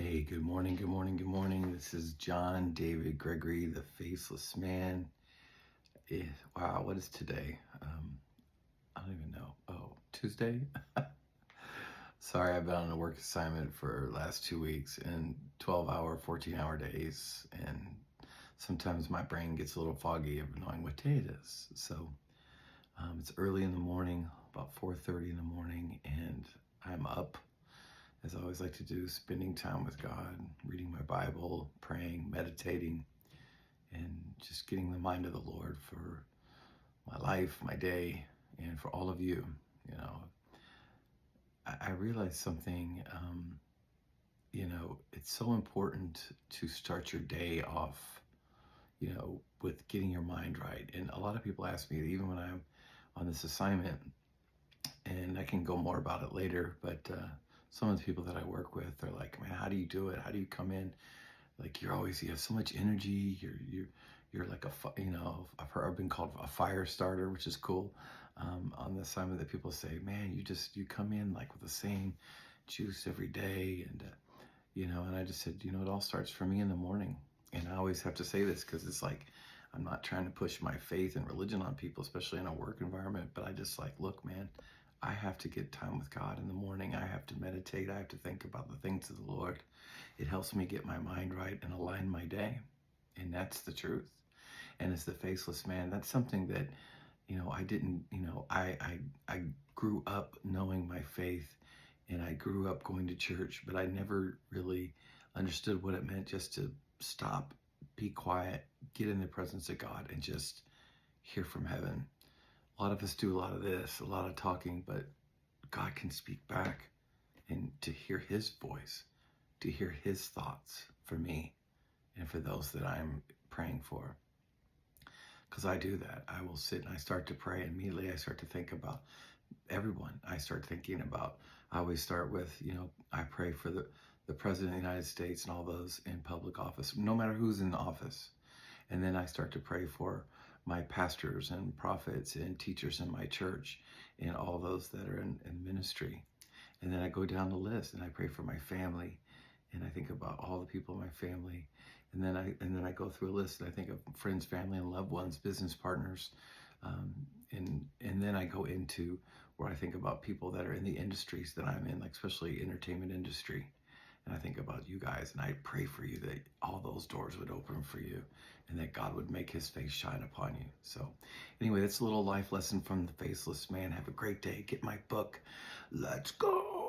Hey, good morning, good morning, good morning. This is John David Gregory, the Faceless Man. Eh, wow, what is today? I don't even know. Oh, Tuesday? Sorry, I've been on a work assignment for the last 2 weeks and 12-hour, 14-hour days. And sometimes my brain gets a little foggy of knowing what day it is. So it's early in the morning, about 4:30 in the morning, and I'm up, as I always like to do, spending time with God, reading my Bible, praying, meditating, and just getting the mind of the Lord for my life, my day, and for all of you. You know, I realized something, it's so important to start your day off, with getting your mind right. And a lot of people ask me, even when I'm on this assignment, and I can go more about it later, but some of the people that I work with, they're like, man, how do you do it? How do you come in? Like you have so much energy. You're like I've been called a fire starter, which is cool. On the assignment that people say, man, you come in like with the same juice every day, and and I just said, it all starts for me in the morning. And I always have to say this because it's like I'm not trying to push my faith and religion on people, especially in a work environment. But I just like, look, man, I have to get time with God in the morning. I have to meditate. I have to think about the things of the Lord. It helps me get my mind right and align my day. And that's the truth. And as the faceless man, that's something that, I didn't, I grew up knowing my faith, and I grew up going to church, but I never really understood what it meant just to stop, be quiet, get in the presence of God, and just hear from heaven. A lot of us do a lot of this, a lot of talking, but God can speak back, and to hear his voice, to hear his thoughts for me and for those that I'm praying for. Because I do that. I will sit and I start to pray. Immediately I start to think about everyone. I always start with, I pray for the President of the United States and all those in public office, no matter who's in office. And then I start to pray for my pastors and prophets and teachers in my church and all those that are in ministry. And then I go down the list and I pray for my family, and I think about all the people in my family. And then I go through a list, and I think of friends, family, and loved ones, business partners. And then I go into where I think about people that are in the industries that I'm in, like especially entertainment industry. And I think about you guys, and I pray for you that all those doors would open for you, and that God would make his face shine upon you. So anyway, that's a little life lesson from the Faceless Man. Have a great day. Get my book. Let's go.